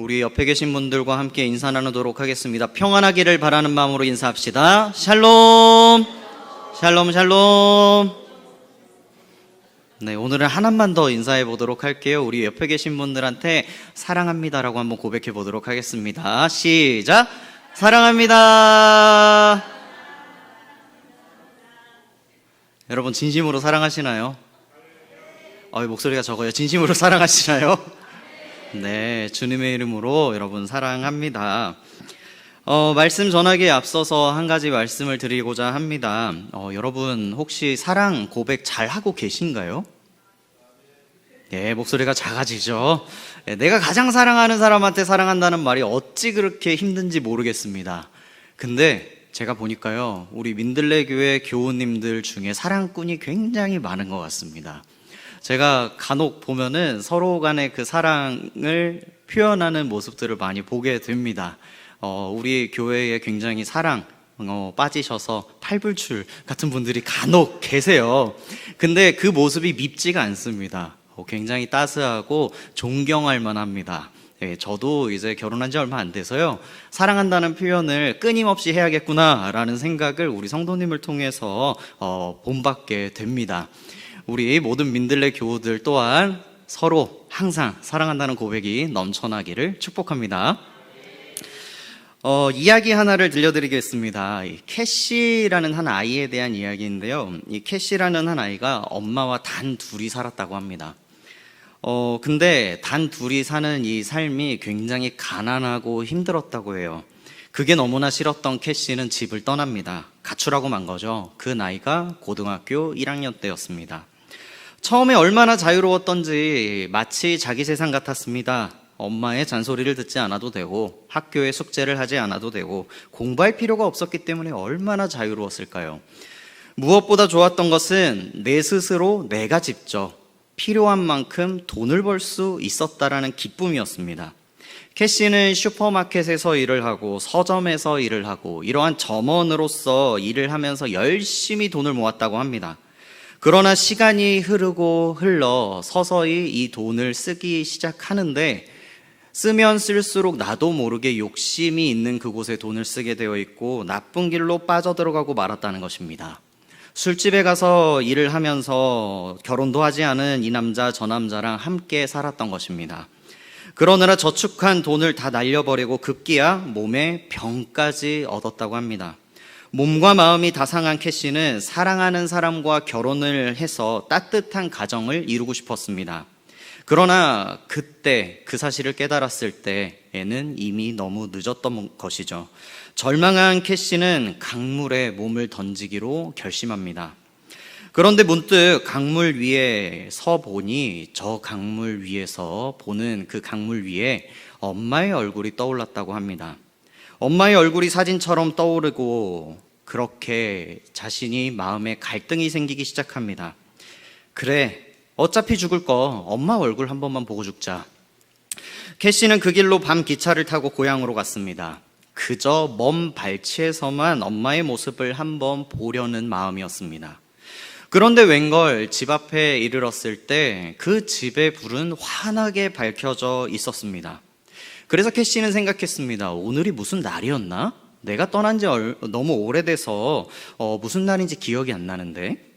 우리 옆에 계신 분들과 함께 인사 나누도록 하겠습니다. 평안하기를 바라는 마음으로 인사합시다. 샬롬, 샬롬, 샬롬. 네, 오늘은 하나만 더 인사해 보도록 할게요. 우리 옆에 계신 분들한테 사랑합니다라고 한번 고백해 보도록 하겠습니다. 시작! 사랑합니다. 여러분 진심으로 사랑하시나요? 목소리가 적어요. 진심으로 사랑하시나요? 네, 주님의 이름으로 여러분 사랑합니다. 말씀 전하기에 앞서서 한 가지 말씀을 드리고자 합니다. 여러분 혹시 사랑 고백 잘 하고 계신가요? 네, 목소리가 작아지죠. 네, 내가 가장 사랑하는 사람한테 사랑한다는 말이 어찌 그렇게 힘든지 모르겠습니다. 근데 제가 보니까요, 우리 민들레 교회 교우님들 중에 사랑꾼이 굉장히 많은 것 같습니다. 제가 간혹 보면은 서로 간의 그 사랑을 표현하는 모습들을 많이 보게 됩니다. 우리 교회에 굉장히 사랑 빠지셔서 팔불출 같은 분들이 간혹 계세요. 근데 그 모습이 밉지가 않습니다. 굉장히 따스하고 존경할 만합니다. 네, 저도 이제 결혼한 지 얼마 안 돼서요, 사랑한다는 표현을 끊임없이 해야겠구나라는 생각을 우리 성도님을 통해서 본받게 됩니다. 우리 모든 민들레 교우들 또한 서로 항상 사랑한다는 고백이 넘쳐나기를 축복합니다. 이야기 하나를 들려드리겠습니다. 캐시라는 한 아이에 대한 이야기인데요. 이 캐시라는 한 아이가 엄마와 단 둘이 살았다고 합니다. 근데 단 둘이 사는 이 삶이 굉장히 가난하고 힘들었다고 해요. 그게 너무나 싫었던 캐시는 집을 떠납니다. 가출하고 만 거죠. 그 나이가 고등학교 1학년 때였습니다. 처음에 얼마나 자유로웠던지 마치 자기 세상 같았습니다. 엄마의 잔소리를 듣지 않아도 되고 학교에 숙제를 하지 않아도 되고 공부할 필요가 없었기 때문에 얼마나 자유로웠을까요? 무엇보다 좋았던 것은 내 스스로 내가 직접 필요한 만큼 돈을 벌 수 있었다라는 기쁨이었습니다. 캐시는 슈퍼마켓에서 일을 하고 서점에서 일을 하고 이러한 점원으로서 일을 하면서 열심히 돈을 모았다고 합니다. 그러나 시간이 흐르고 흘러 서서히 이 돈을 쓰기 시작하는데 쓰면 쓸수록 나도 모르게 욕심이 있는 그곳에 돈을 쓰게 되어 있고 나쁜 길로 빠져들어가고 말았다는 것입니다. 술집에 가서 일을 하면서 결혼도 하지 않은 이 남자 저 남자랑 함께 살았던 것입니다. 그러느라 저축한 돈을 다 날려버리고 급기야 몸에 병까지 얻었다고 합니다. 몸과 마음이 다 상한 캐시는 사랑하는 사람과 결혼을 해서 따뜻한 가정을 이루고 싶었습니다. 그러나 그때 그 사실을 깨달았을 때에는 이미 너무 늦었던 것이죠. 절망한 캐시는 강물에 몸을 던지기로 결심합니다. 그런데 문득 강물 위에 서 보니 저 강물 위에서 보는 그 강물 위에 엄마의 얼굴이 떠올랐다고 합니다. 엄마의 얼굴이 사진처럼 떠오르고 그렇게 자신이 마음에 갈등이 생기기 시작합니다. 그래, 어차피 죽을 거 엄마 얼굴 한 번만 보고 죽자. 캐시는 그 길로 밤 기차를 타고 고향으로 갔습니다. 그저 먼 발치에서만 엄마의 모습을 한번 보려는 마음이었습니다. 그런데 웬걸 집 앞에 이르렀을 때 그 집의 불은 환하게 밝혀져 있었습니다. 그래서 캐시는 생각했습니다. 오늘이 무슨 날이었나? 내가 떠난 지 너무 오래돼서 무슨 날인지 기억이 안 나는데.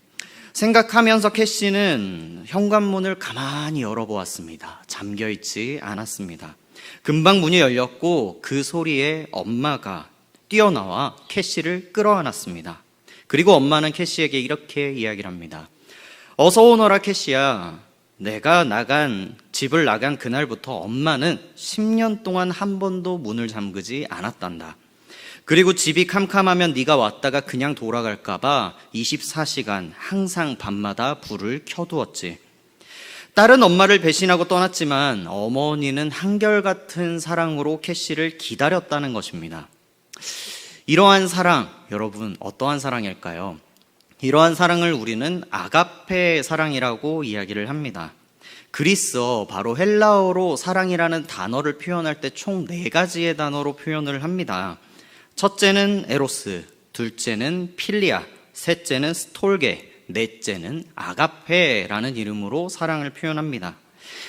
생각하면서 캐시는 현관문을 가만히 열어보았습니다. 잠겨있지 않았습니다. 금방 문이 열렸고 그 소리에 엄마가 뛰어나와 캐시를 끌어안았습니다. 그리고 엄마는 캐시에게 이렇게 이야기를 합니다. 어서 오너라 캐시야. 내가 집을 나간 그날부터 엄마는 10년 동안 한 번도 문을 잠그지 않았단다. 그리고 집이 캄캄하면 네가 왔다가 그냥 돌아갈까봐 24시간 항상 밤마다 불을 켜두었지. 딸은 엄마를 배신하고 떠났지만 어머니는 한결같은 사랑으로 캐시를 기다렸다는 것입니다. 이러한 사랑, 여러분 어떠한 사랑일까요? 이러한 사랑을 우리는 아가페 사랑이라고 이야기를 합니다. 그리스어, 바로 헬라어로 사랑이라는 단어를 표현할 때 총 4가지의 단어로 표현을 합니다. 첫째는 에로스, 둘째는 필리아, 셋째는 스톨게, 넷째는 아가페라는 이름으로 사랑을 표현합니다.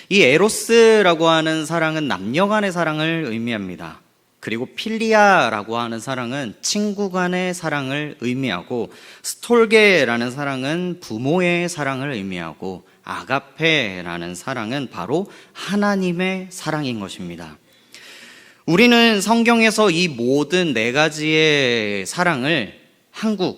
이 에로스라고 하는 사랑은 남녀 간의 사랑을 의미합니다. 그리고 필리아라고 하는 사랑은 친구 간의 사랑을 의미하고, 스톨게라는 사랑은 부모의 사랑을 의미하고, 아가페라는 사랑은 바로 하나님의 사랑인 것입니다. 우리는 성경에서 이 모든 네 가지의 사랑을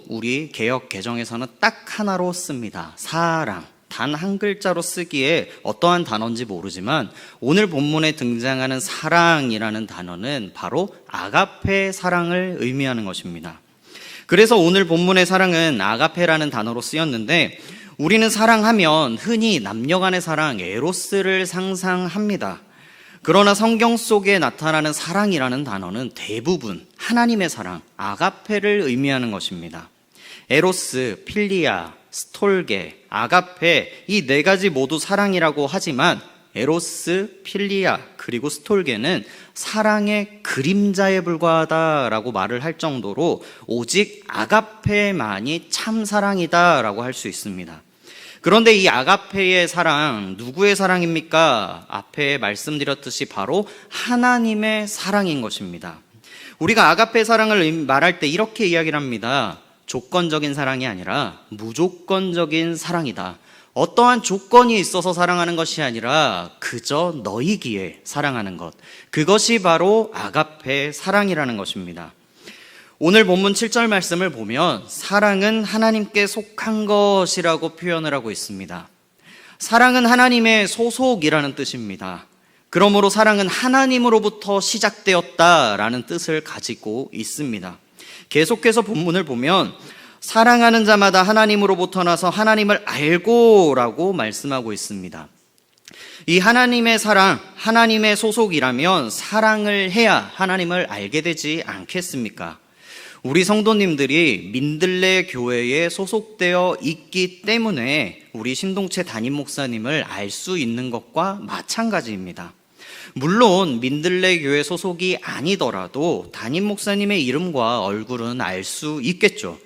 우리 개역 개정에서는 딱 하나로 씁니다. 사랑. 단 한 글자로 쓰기에 어떠한 단어인지 모르지만 오늘 본문에 등장하는 사랑이라는 단어는 바로 아가페 사랑을 의미하는 것입니다. 그래서 오늘 본문의 사랑은 아가페라는 단어로 쓰였는데, 우리는 사랑하면 흔히 남녀 간의 사랑, 에로스를 상상합니다. 그러나 성경 속에 나타나는 사랑이라는 단어는 대부분 하나님의 사랑, 아가페를 의미하는 것입니다. 에로스, 필리아, 스톨게, 아가페, 이 네 가지 모두 사랑이라고 하지만 에로스, 필리아, 그리고 스톨게는 사랑의 그림자에 불과하다라고 말을 할 정도로 오직 아가페만이 참 사랑이다라고 할 수 있습니다. 그런데 이 아가페의 사랑, 누구의 사랑입니까? 앞에 말씀드렸듯이 바로 하나님의 사랑인 것입니다. 우리가 아가페 사랑을 말할 때 이렇게 이야기를 합니다. 조건적인 사랑이 아니라 무조건적인 사랑이다. 어떠한 조건이 있어서 사랑하는 것이 아니라 그저 너이기에 사랑하는 것. 그것이 바로 아가페 사랑이라는 것입니다. 오늘 본문 7절 말씀을 보면 사랑은 하나님께 속한 것이라고 표현을 하고 있습니다. 사랑은 하나님의 소속이라는 뜻입니다. 그러므로 사랑은 하나님으로부터 시작되었다라는 뜻을 가지고 있습니다. 계속해서 본문을 보면 사랑하는 자마다 하나님으로부터 나서 하나님을 알고라고 말씀하고 있습니다. 이 하나님의 사랑, 하나님의 소속이라면 사랑을 해야 하나님을 알게 되지 않겠습니까? 우리 성도님들이 민들레 교회에 소속되어 있기 때문에 우리 신동체 담임 목사님을 알 수 있는 것과 마찬가지입니다. 물론 민들레 교회 소속이 아니더라도 담임 목사님의 이름과 얼굴은 알 수 있겠죠.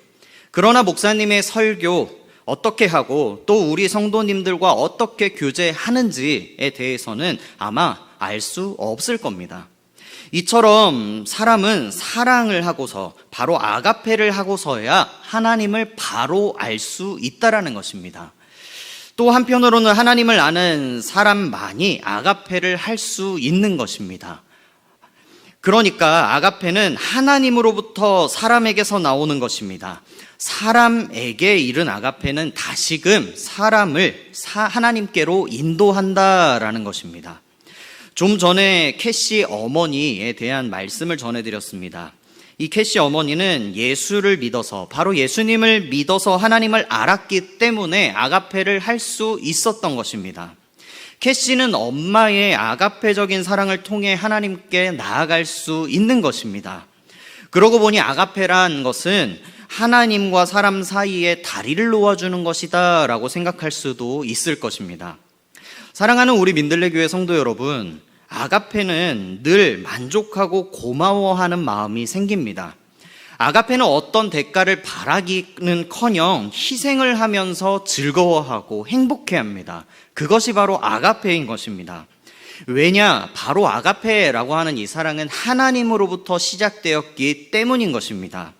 그러나 목사님의 설교 어떻게 하고 또 우리 성도님들과 어떻게 교제하는지에 대해서는 아마 알 수 없을 겁니다. 이처럼 사람은 사랑을 하고서 바로 아가페를 하고서야 하나님을 바로 알 수 있다라는 것입니다. 또 한편으로는 하나님을 아는 사람만이 아가페를 할 수 있는 것입니다. 그러니까 아가페는 하나님으로부터 사람에게서 나오는 것입니다. 사람에게 이른 아가페는 다시금 사람을 하나님께로 인도한다라는 것입니다. 좀 전에 캐시 어머니에 대한 말씀을 전해드렸습니다. 이 캐시 어머니는 예수를 믿어서, 바로 예수님을 믿어서 하나님을 알았기 때문에 아가페를 할 수 있었던 것입니다. 캐시는 엄마의 아가페적인 사랑을 통해 하나님께 나아갈 수 있는 것입니다. 그러고 보니 아가페란 것은 하나님과 사람 사이에 다리를 놓아주는 것이다 라고 생각할 수도 있을 것입니다. 사랑하는 우리 민들레교회 성도 여러분, 아가페는 늘 만족하고 고마워하는 마음이 생깁니다. 아가페는 어떤 대가를 바라기는커녕 희생을 하면서 즐거워하고 행복해합니다. 그것이 바로 아가페인 것입니다. 왜냐? 바로 아가페라고 하는 이 사랑은 하나님으로부터 시작되었기 때문인 것입니다.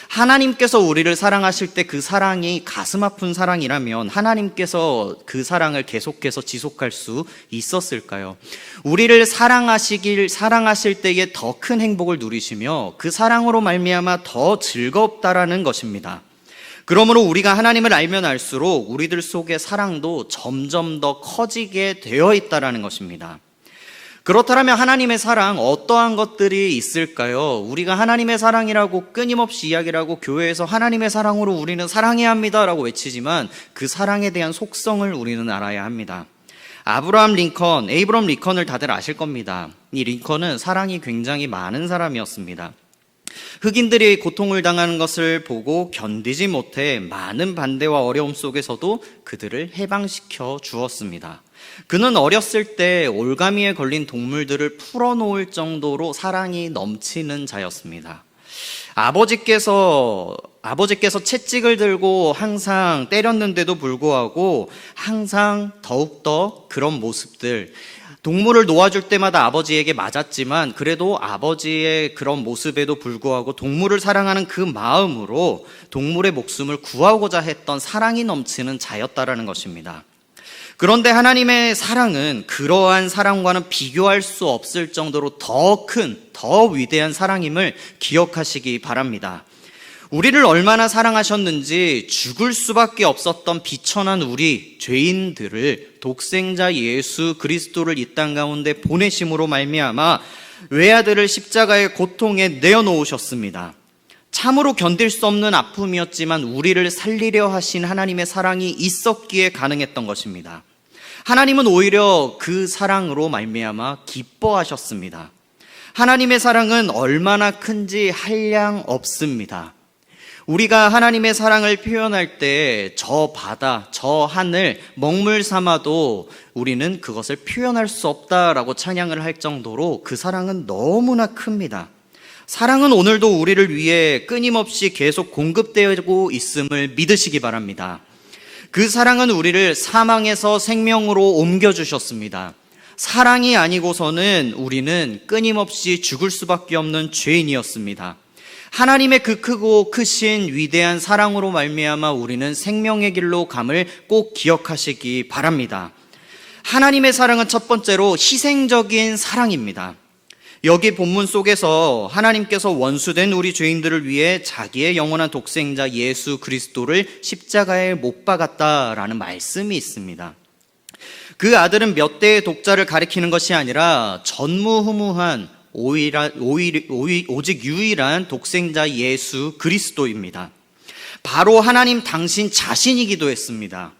하나님께서 우리를 사랑하실 때 그 사랑이 가슴 아픈 사랑이라면 하나님께서 그 사랑을 계속해서 지속할 수 있었을까요? 우리를 사랑하실 때에 더 큰 행복을 누리시며 그 사랑으로 말미암아 더 즐겁다라는 것입니다. 그러므로 우리가 하나님을 알면 알수록 우리들 속의 사랑도 점점 더 커지게 되어 있다라는 것입니다. 그렇다면 하나님의 사랑 어떠한 것들이 있을까요? 우리가 하나님의 사랑이라고 끊임없이 이야기를 하고 교회에서 하나님의 사랑으로 우리는 사랑해야 합니다라고 외치지만 그 사랑에 대한 속성을 우리는 알아야 합니다. 에이브럼 링컨을 다들 아실 겁니다. 이 링컨은 사랑이 굉장히 많은 사람이었습니다. 흑인들이 고통을 당하는 것을 보고 견디지 못해 많은 반대와 어려움 속에서도 그들을 해방시켜 주었습니다. 그는 어렸을 때 올가미에 걸린 동물들을 풀어놓을 정도로 사랑이 넘치는 자였습니다. 아버지께서 아버지께서 채찍을 들고 항상 때렸는데도 불구하고 항상 더욱더 그런 모습들, 동물을 놓아줄 때마다 아버지에게 맞았지만 그래도 아버지의 그런 모습에도 불구하고 동물을 사랑하는 그 마음으로 동물의 목숨을 구하고자 했던 사랑이 넘치는 자였다라는 것입니다. 그런데 하나님의 사랑은 그러한 사랑과는 비교할 수 없을 정도로 더 큰, 더 위대한 사랑임을 기억하시기 바랍니다. 우리를 얼마나 사랑하셨는지 죽을 수밖에 없었던 비천한 우리 죄인들을 독생자 예수 그리스도를 이 땅 가운데 보내심으로 말미암아 외아들을 십자가의 고통에 내어놓으셨습니다. 참으로 견딜 수 없는 아픔이었지만 우리를 살리려 하신 하나님의 사랑이 있었기에 가능했던 것입니다. 하나님은 오히려 그 사랑으로 말미암아 기뻐하셨습니다. 하나님의 사랑은 얼마나 큰지 한량 없습니다. 우리가 하나님의 사랑을 표현할 때 저 바다, 저 하늘, 먹물 삼아도 우리는 그것을 표현할 수 없다라고 찬양을 할 정도로 그 사랑은 너무나 큽니다. 사랑은 오늘도 우리를 위해 끊임없이 계속 공급되고 있음을 믿으시기 바랍니다. 그 사랑은 우리를 사망에서 생명으로 옮겨주셨습니다. 사랑이 아니고서는 우리는 끊임없이 죽을 수밖에 없는 죄인이었습니다. 하나님의 그 크고 크신 위대한 사랑으로 말미암아 우리는 생명의 길로 감을 꼭 기억하시기 바랍니다. 하나님의 사랑은 첫 번째로 희생적인 사랑입니다. 여기 본문 속에서 하나님께서 원수된 우리 죄인들을 위해 자기의 영원한 독생자 예수 그리스도를 십자가에 못 박았다라는 말씀이 있습니다. 그 아들은 몇 대의 독자를 가리키는 것이 아니라 전무후무한 오직 유일한 독생자 예수 그리스도입니다. 바로 하나님 당신 자신이기도 했습니다.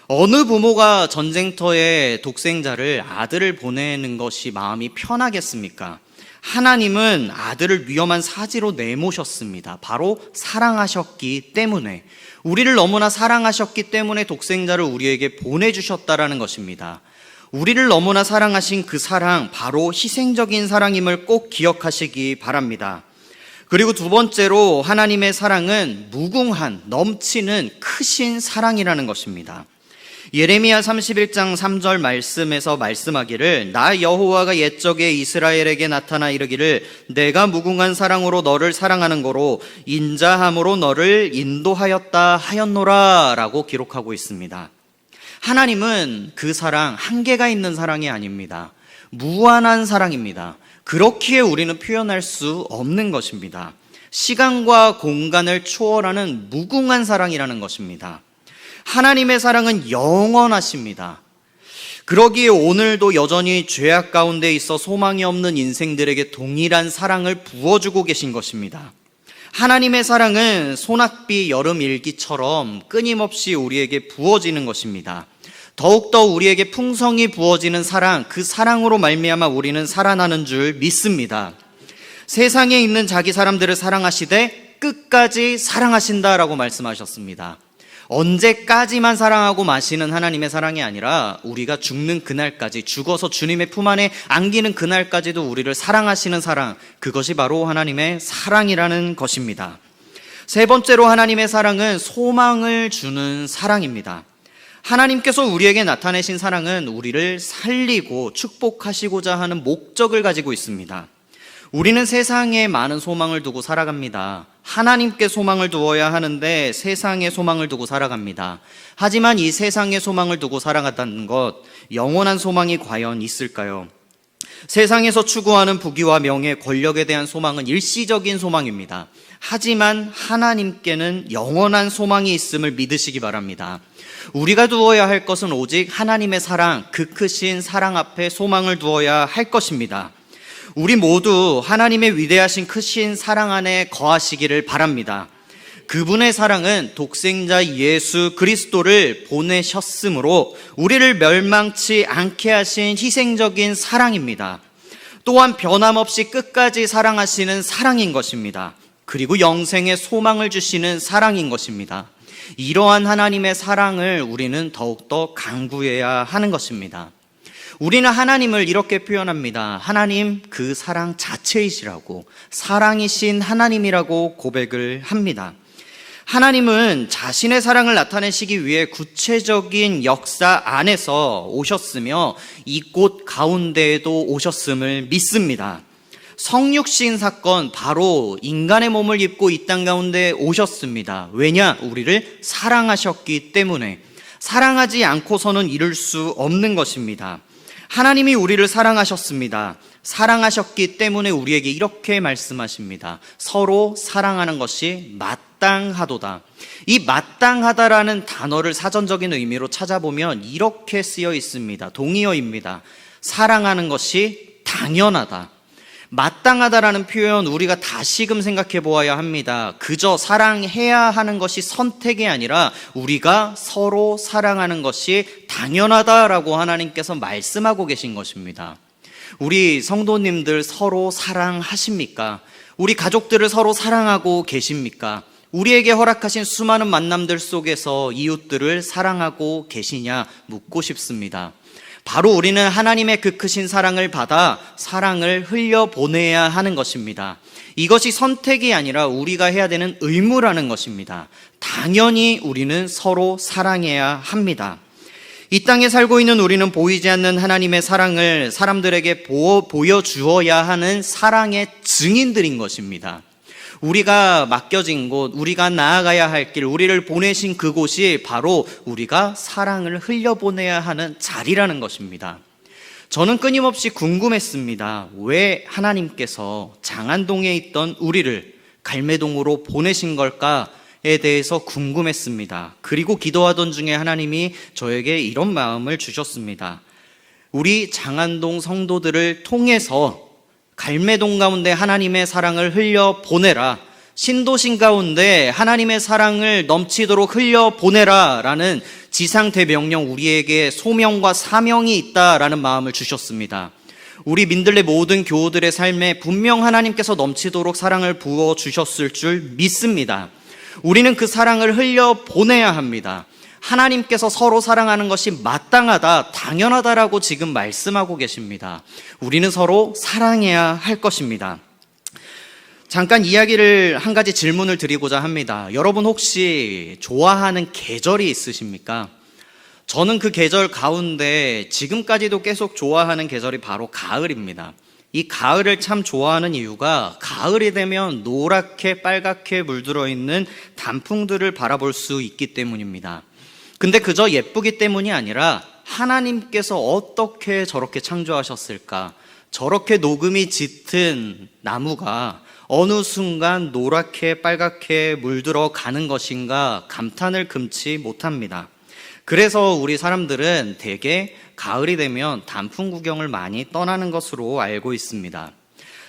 어느 부모가 전쟁터에 독생자를 아들을 보내는 것이 마음이 편하겠습니까? 하나님은 아들을 위험한 사지로 내모셨습니다. 바로 사랑하셨기 때문에, 우리를 너무나 사랑하셨기 때문에 독생자를 우리에게 보내주셨다라는 것입니다. 우리를 너무나 사랑하신 그 사랑, 바로 희생적인 사랑임을 꼭 기억하시기 바랍니다. 그리고 두 번째로 하나님의 사랑은 무궁한, 넘치는 크신 사랑이라는 것입니다. 예레미야 31장 3절 말씀에서 말씀하기를 나 여호와가 옛적에 이스라엘에게 나타나 이르기를 내가 무궁한 사랑으로 너를 사랑하는 거로 인자함으로 너를 인도하였다 하였노라 라고 기록하고 있습니다. 하나님은 그 사랑, 한계가 있는 사랑이 아닙니다. 무한한 사랑입니다. 그렇기에 우리는 표현할 수 없는 것입니다. 시간과 공간을 초월하는 무궁한 사랑이라는 것입니다. 하나님의 사랑은 영원하십니다. 그러기에 오늘도 여전히 죄악 가운데 있어 소망이 없는 인생들에게 동일한 사랑을 부어주고 계신 것입니다. 하나님의 사랑은 소낙비 여름 일기처럼 끊임없이 우리에게 부어지는 것입니다. 더욱더 우리에게 풍성히 부어지는 사랑, 그 사랑으로 말미암아 우리는 살아나는 줄 믿습니다. 세상에 있는 자기 사람들을 사랑하시되 끝까지 사랑하신다라고 말씀하셨습니다. 언제까지만 사랑하고 마시는 하나님의 사랑이 아니라 우리가 죽는 그날까지, 죽어서 주님의 품 안에 안기는 그날까지도 우리를 사랑하시는 사랑, 그것이 바로 하나님의 사랑이라는 것입니다. 세 번째로 하나님의 사랑은 소망을 주는 사랑입니다. 하나님께서 우리에게 나타내신 사랑은 우리를 살리고 축복하시고자 하는 목적을 가지고 있습니다. 우리는 세상에 많은 소망을 두고 살아갑니다. 하나님께 소망을 두어야 하는데 세상에 소망을 두고 살아갑니다. 하지만 이 세상에 소망을 두고 살아간다는 것, 영원한 소망이 과연 있을까요? 세상에서 추구하는 부귀와 명예, 권력에 대한 소망은 일시적인 소망입니다. 하지만 하나님께는 영원한 소망이 있음을 믿으시기 바랍니다. 우리가 두어야 할 것은 오직 하나님의 사랑, 그 크신 사랑 앞에 소망을 두어야 할 것입니다. 우리 모두 하나님의 위대하신 크신 사랑 안에 거하시기를 바랍니다. 그분의 사랑은 독생자 예수 그리스도를 보내셨으므로 우리를 멸망치 않게 하신 희생적인 사랑입니다. 또한 변함없이 끝까지 사랑하시는 사랑인 것입니다. 그리고 영생의 소망을 주시는 사랑인 것입니다. 이러한 하나님의 사랑을 우리는 더욱더 강구해야 하는 것입니다. 우리는 하나님을 이렇게 표현합니다. 하나님 그 사랑 자체이시라고, 사랑이신 하나님이라고 고백을 합니다. 하나님은 자신의 사랑을 나타내시기 위해 구체적인 역사 안에서 오셨으며 이곳 가운데에도 오셨음을 믿습니다. 성육신 사건, 바로 인간의 몸을 입고 이 땅 가운데 오셨습니다. 왜냐? 우리를 사랑하셨기 때문에. 사랑하지 않고서는 이룰 수 없는 것입니다. 하나님이 우리를 사랑하셨습니다. 사랑하셨기 때문에 우리에게 이렇게 말씀하십니다. 서로 사랑하는 것이 마땅하도다. 이 마땅하다라는 단어를 사전적인 의미로 찾아보면 이렇게 쓰여 있습니다. 동의어입니다. 사랑하는 것이 당연하다. 마땅하다라는 표현, 우리가 다시금 생각해 보아야 합니다. 그저 사랑해야 하는 것이 선택이 아니라 우리가 서로 사랑하는 것이 당연하다라고 하나님께서 말씀하고 계신 것입니다. 우리 성도님들 서로 사랑하십니까? 우리 가족들을 서로 사랑하고 계십니까? 우리에게 허락하신 수많은 만남들 속에서 이웃들을 사랑하고 계시냐 묻고 싶습니다. 바로 우리는 하나님의 그 크신 사랑을 받아 사랑을 흘려보내야 하는 것입니다. 이것이 선택이 아니라 우리가 해야 되는 의무라는 것입니다. 당연히 우리는 서로 사랑해야 합니다. 이 땅에 살고 있는 우리는 보이지 않는 하나님의 사랑을 사람들에게 보여주어야 하는 사랑의 증인들인 것입니다. 우리가 맡겨진 곳, 우리가 나아가야 할 길, 우리를 보내신 그곳이 바로 우리가 사랑을 흘려보내야 하는 자리라는 것입니다. 저는 끊임없이 궁금했습니다. 왜 하나님께서 장안동에 있던 우리를 갈매동으로 보내신 걸까에 대해서 궁금했습니다. 그리고 기도하던 중에 하나님이 저에게 이런 마음을 주셨습니다. 우리 장안동 성도들을 통해서 갈매동 가운데 하나님의 사랑을 흘려보내라. 신도심 가운데 하나님의 사랑을 넘치도록 흘려보내라 라는 지상대명령, 우리에게 소명과 사명이 있다라는 마음을 주셨습니다. 우리 민들레 모든 교우들의 삶에 분명 하나님께서 넘치도록 사랑을 부어주셨을 줄 믿습니다. 우리는 그 사랑을 흘려보내야 합니다. 하나님께서 서로 사랑하는 것이 마땅하다, 당연하다라고 지금 말씀하고 계십니다. 우리는 서로 사랑해야 할 것입니다. 잠깐 이야기를, 한 가지 질문을 드리고자 합니다. 여러분 혹시 좋아하는 계절이 있으십니까? 저는 그 계절 가운데 지금까지도 계속 좋아하는 계절이 바로 가을입니다. 이 가을을 참 좋아하는 이유가 가을이 되면 노랗게 빨갛게 물들어 있는 단풍들을 바라볼 수 있기 때문입니다. 근데 그저 예쁘기 때문이 아니라 하나님께서 어떻게 저렇게 창조하셨을까? 저렇게 녹음이 짙은 나무가 어느 순간 노랗게 빨갛게 물들어 가는 것인가 감탄을 금치 못합니다. 그래서 우리 사람들은 대개 가을이 되면 단풍 구경을 많이 떠나는 것으로 알고 있습니다.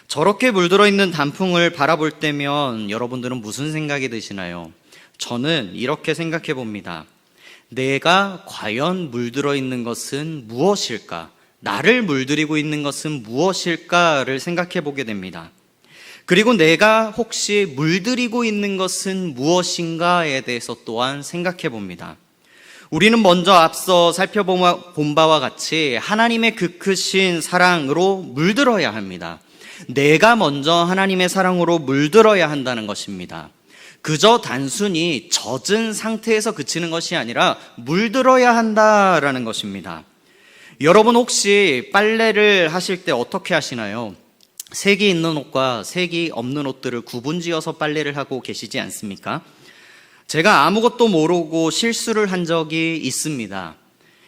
저렇게 물들어 있는 단풍을 바라볼 때면 여러분들은 무슨 생각이 드시나요? 저는 이렇게 생각해 봅니다. 내가 과연 물들어 있는 것은 무엇일까? 나를 물들이고 있는 것은 무엇일까를 생각해 보게 됩니다. 그리고 내가 혹시 물들이고 있는 것은 무엇인가에 대해서 또한 생각해 봅니다. 우리는 먼저 앞서 살펴본 바와 같이 하나님의 그 크신 사랑으로 물들어야 합니다. 내가 먼저 하나님의 사랑으로 물들어야 한다는 것입니다. 그저 단순히 젖은 상태에서 그치는 것이 아니라 물들어야 한다라는 것입니다. 여러분 혹시 빨래를 하실 때 어떻게 하시나요? 색이 있는 옷과 색이 없는 옷들을 구분지어서 빨래를 하고 계시지 않습니까? 제가 아무것도 모르고 실수를 한 적이 있습니다.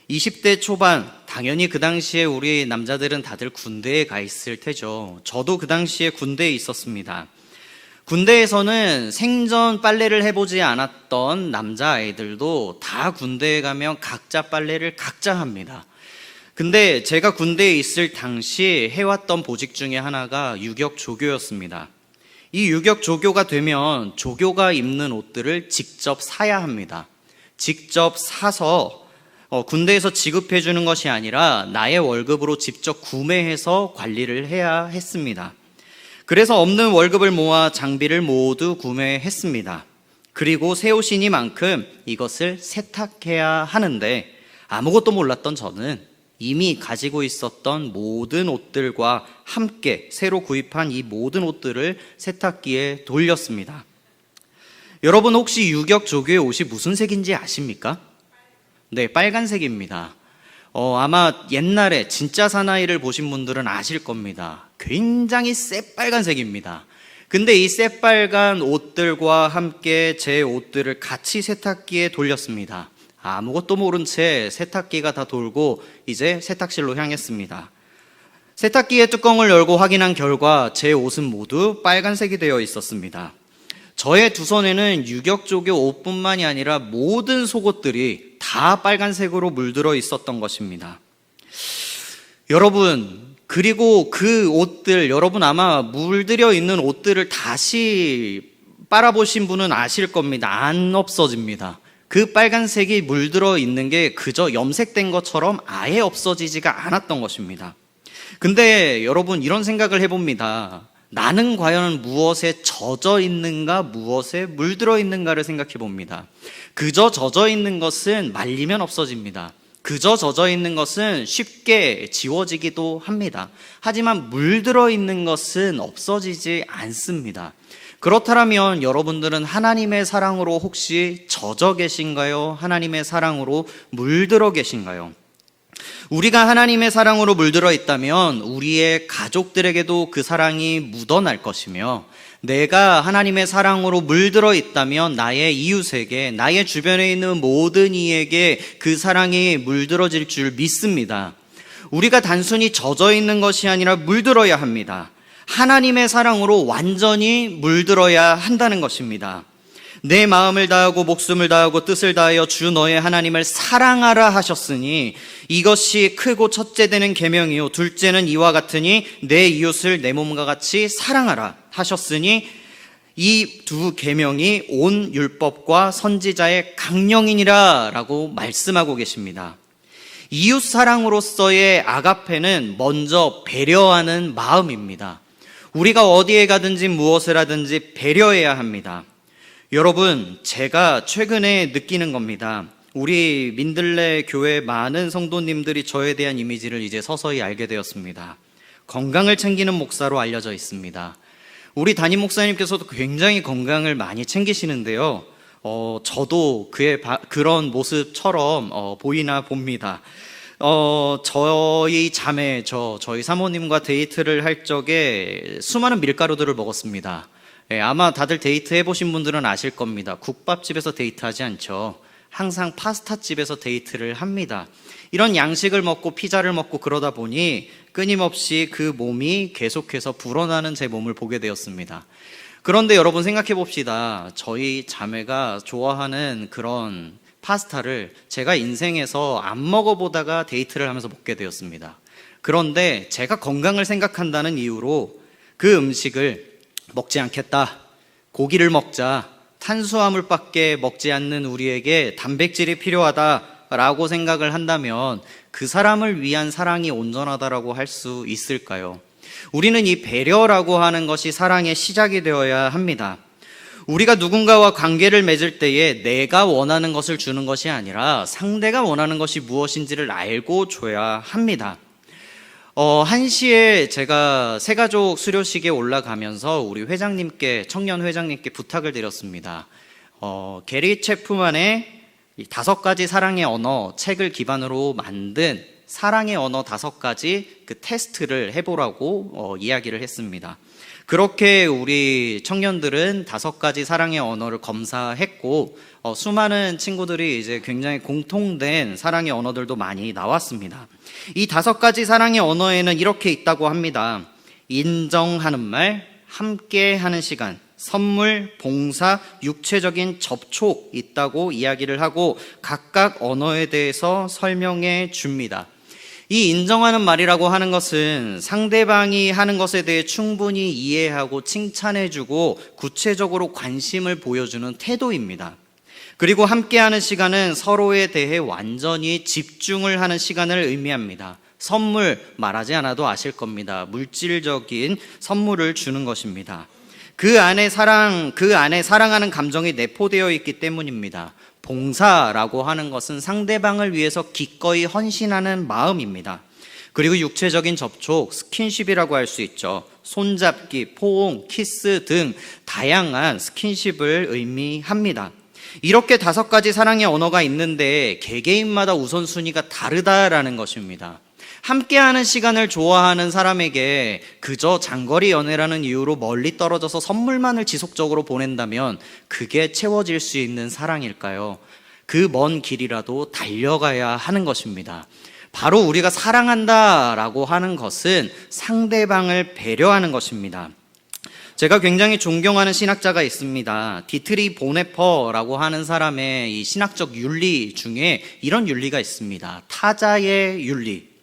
20대 초반, 당연히 그 당시에 우리 남자들은 다들 군대에 가 있을 테죠. 저도 그 당시에 군대에 있었습니다. 군대에서는 생전 빨래를 해보지 않았던 남자아이들도 다 군대에 가면 각자 빨래를 각자 합니다. 근데 제가 군대에 있을 당시 해왔던 보직 중에 하나가 유격 조교였습니다. 이 유격 조교가 되면 조교가 입는 옷들을 직접 사야 합니다. 직접 사서 군대에서 지급해 주는 것이 아니라 나의 월급으로 직접 구매해서 관리를 해야 했습니다. 그래서 없는 월급을 모아 장비를 모두 구매했습니다. 그리고 새 옷이니만큼 이것을 세탁해야 하는데 아무것도 몰랐던 저는 이미 가지고 있었던 모든 옷들과 함께 새로 구입한 이 모든 옷들을 세탁기에 돌렸습니다. 여러분 혹시 유격조교의 옷이 무슨 색인지 아십니까? 네, 빨간색입니다. 아마 옛날에 진짜 사나이를 보신 분들은 아실 겁니다. 굉장히 새빨간색입니다. 근데 이 새빨간 옷들과 함께 제 옷들을 같이 세탁기에 돌렸습니다. 아무것도 모른 채 세탁기가 다 돌고 이제 세탁실로 향했습니다. 세탁기의 뚜껑을 열고 확인한 결과 제 옷은 모두 빨간색이 되어 있었습니다. 저의 두 손에는 유격조교 옷뿐만이 아니라 모든 속옷들이 다 빨간색으로 물들어 있었던 것입니다. 여러분, 그리고 그 옷들, 여러분 아마 물들여 있는 옷들을 다시 빨아보신 분은 아실 겁니다. 안 없어집니다. 그 빨간색이 물들어 있는 게 그저 염색된 것처럼 아예 없어지지가 않았던 것입니다. 근데 여러분 이런 생각을 해봅니다. 나는 과연 무엇에 젖어 있는가, 무엇에 물들어 있는가를 생각해 봅니다. 그저 젖어 있는 것은 말리면 없어집니다. 그저 젖어 있는 것은 쉽게 지워지기도 합니다. 하지만 물들어 있는 것은 없어지지 않습니다. 그렇다면 여러분들은 하나님의 사랑으로 혹시 젖어 계신가요? 하나님의 사랑으로 물들어 계신가요? 우리가 하나님의 사랑으로 물들어 있다면 우리의 가족들에게도 그 사랑이 묻어날 것이며, 내가 하나님의 사랑으로 물들어 있다면 나의 이웃에게, 나의 주변에 있는 모든 이에게 그 사랑이 물들어질 줄 믿습니다. 우리가 단순히 젖어 있는 것이 아니라 물들어야 합니다. 하나님의 사랑으로 완전히 물들어야 한다는 것입니다. 내 마음을 다하고 목숨을 다하고 뜻을 다하여 주 너의 하나님을 사랑하라 하셨으니 이것이 크고 첫째 되는 계명이요 둘째는 이와 같으니 내 이웃을 내 몸과 같이 사랑하라 하셨으니 이 두 계명이 온 율법과 선지자의 강령이니라 라고 말씀하고 계십니다. 이웃 사랑으로서의 아가페는 먼저 배려하는 마음입니다. 우리가 어디에 가든지 무엇을 하든지 배려해야 합니다. 여러분, 제가 최근에 느끼는 겁니다. 우리 민들레 교회 많은 성도님들이 저에 대한 이미지를 이제 서서히 알게 되었습니다. 건강을 챙기는 목사로 알려져 있습니다. 우리 담임 목사님께서도 굉장히 건강을 많이 챙기시는데요. 저도 그의 그런 모습처럼 보이나 봅니다. 저희 자매, 저희 사모님과 데이트를 할 적에 수많은 밀가루들을 먹었습니다. 아마 다들 데이트 해보신 분들은 아실 겁니다. 국밥집에서 데이트하지 않죠. 항상 파스타집에서 데이트를 합니다. 이런 양식을 먹고 피자를 먹고 그러다 보니 끊임없이 그 몸이 계속해서 불어나는 제 몸을 보게 되었습니다. 그런데 여러분 생각해 봅시다. 저희 자매가 좋아하는 그런 파스타를 제가 인생에서 안 먹어보다가 데이트를 하면서 먹게 되었습니다. 그런데 제가 건강을 생각한다는 이유로 그 음식을 먹지 않겠다, 고기를 먹자, 탄수화물밖에 먹지 않는 우리에게 단백질이 필요하다라고 생각을 한다면 그 사람을 위한 사랑이 온전하다라고 할 수 있을까요? 우리는 이 배려라고 하는 것이 사랑의 시작이 되어야 합니다. 우리가 누군가와 관계를 맺을 때에 내가 원하는 것을 주는 것이 아니라 상대가 원하는 것이 무엇인지를 알고 줘야 합니다. 한시에 제가 새가족 수료식에 올라가면서 우리 회장님께, 청년 회장님께 부탁을 드렸습니다. 게리 체프만의 5가지 사랑의 언어 책을 기반으로 만든 사랑의 언어 5가지 그 테스트를 해보라고 이야기를 했습니다. 그렇게 우리 청년들은 5가지 사랑의 언어를 검사했고, 수많은 친구들이 이제 굉장히 공통된 사랑의 언어들도 많이 나왔습니다. 이 5가지 사랑의 언어에는 이렇게 있다고 합니다. 인정하는 말, 함께 하는 시간, 선물, 봉사, 육체적인 접촉 있다고 이야기를 하고 각각 언어에 대해서 설명해 줍니다. 이 인정하는 말이라고 하는 것은 상대방이 하는 것에 대해 충분히 이해하고 칭찬해주고 구체적으로 관심을 보여주는 태도입니다. 그리고 함께하는 시간은 서로에 대해 완전히 집중을 하는 시간을 의미합니다. 선물 말하지 않아도 아실 겁니다. 물질적인 선물을 주는 것입니다. 그 안에 사랑하는 감정이 내포되어 있기 때문입니다. 봉사라고 하는 것은 상대방을 위해서 기꺼이 헌신하는 마음입니다. 그리고 육체적인 접촉, 스킨십이라고 할 수 있죠. 손잡기, 포옹, 키스 등 다양한 스킨십을 의미합니다. 이렇게 5가지 사랑의 언어가 있는데 개개인마다 우선순위가 다르다라는 것입니다. 함께하는 시간을 좋아하는 사람에게 그저 장거리 연애라는 이유로 멀리 떨어져서 선물만을 지속적으로 보낸다면 그게 채워질 수 있는 사랑일까요? 그 먼 길이라도 달려가야 하는 것입니다. 바로 우리가 사랑한다라고 하는 것은 상대방을 배려하는 것입니다. 제가 굉장히 존경하는 신학자가 있습니다. 디트리 보네퍼라고 하는 사람의 이 신학적 윤리 중에 이런 윤리가 있습니다. 타자의 윤리.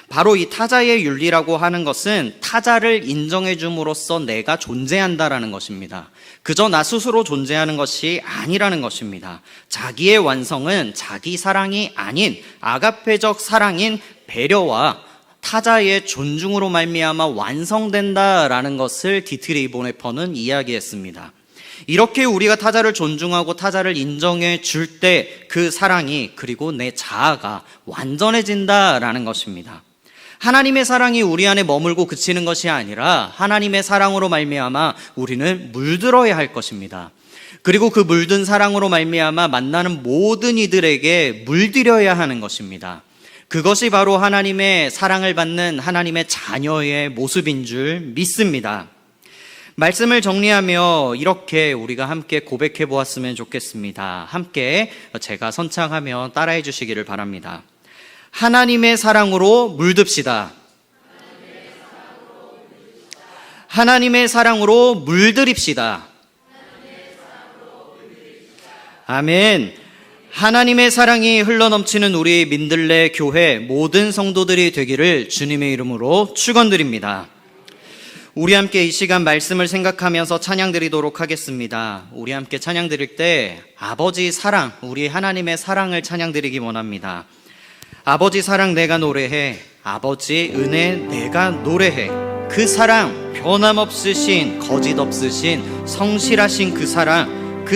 바로 이 타자의 윤리라고 하는 것은 타자를 인정해 줌으로써 내가 존재한다라는 것입니다. 그저 나 스스로 존재하는 것이 아니라는 것입니다. 자기의 완성은 자기 사랑이 아닌 아가페적 사랑인 배려와 타자의 존중으로 말미암아 완성된다라는 것을 디트리 보네퍼는 이야기했습니다. 이렇게 우리가 타자를 존중하고 타자를 인정해 줄 때 그 사랑이 그리고 내 자아가 완전해진다라는 것입니다. 하나님의 사랑이 우리 안에 머물고 그치는 것이 아니라 하나님의 사랑으로 말미암아 우리는 물들어야 할 것입니다. 그리고 그 물든 사랑으로 말미암아 만나는 모든 이들에게 물들여야 하는 것입니다. 그것이 바로 하나님의 사랑을 받는 하나님의 자녀의 모습인 줄 믿습니다. 말씀을 정리하며 이렇게 우리가 함께 고백해 보았으면 좋겠습니다. 함께 제가 선창하며 따라해 주시기를 바랍니다. 하나님의 사랑으로 물듭시다. 하나님의 사랑으로 물들입시다. 아멘. 하나님의 사랑이 흘러넘치는 우리 민들레 교회 모든 성도들이 되기를 주님의 이름으로 축원드립니다. 우리 함께 이 시간 말씀을 생각하면서 찬양 드리도록 하겠습니다. 우리 함께 찬양 드릴 때 아버지 사랑, 우리 하나님의 사랑을 찬양 드리기 원합니다. 아버지 사랑 내가 노래해, 아버지 은혜 내가 노래해. 그 사랑, 변함없으신, 거짓없으신, 성실하신 그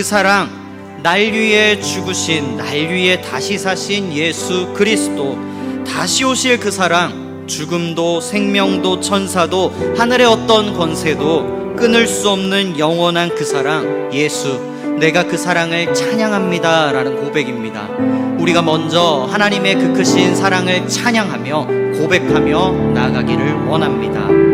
사랑 날 위해 죽으신, 날 위해 다시 사신 예수 그리스도, 다시 오실 그 사랑, 죽음도 생명도 천사도 하늘의 어떤 권세도 끊을 수 없는 영원한 그 사랑 예수, 내가 그 사랑을 찬양합니다 라는 고백입니다. 우리가 먼저 하나님의 그 크신 사랑을 찬양하며 고백하며 나아가기를 원합니다.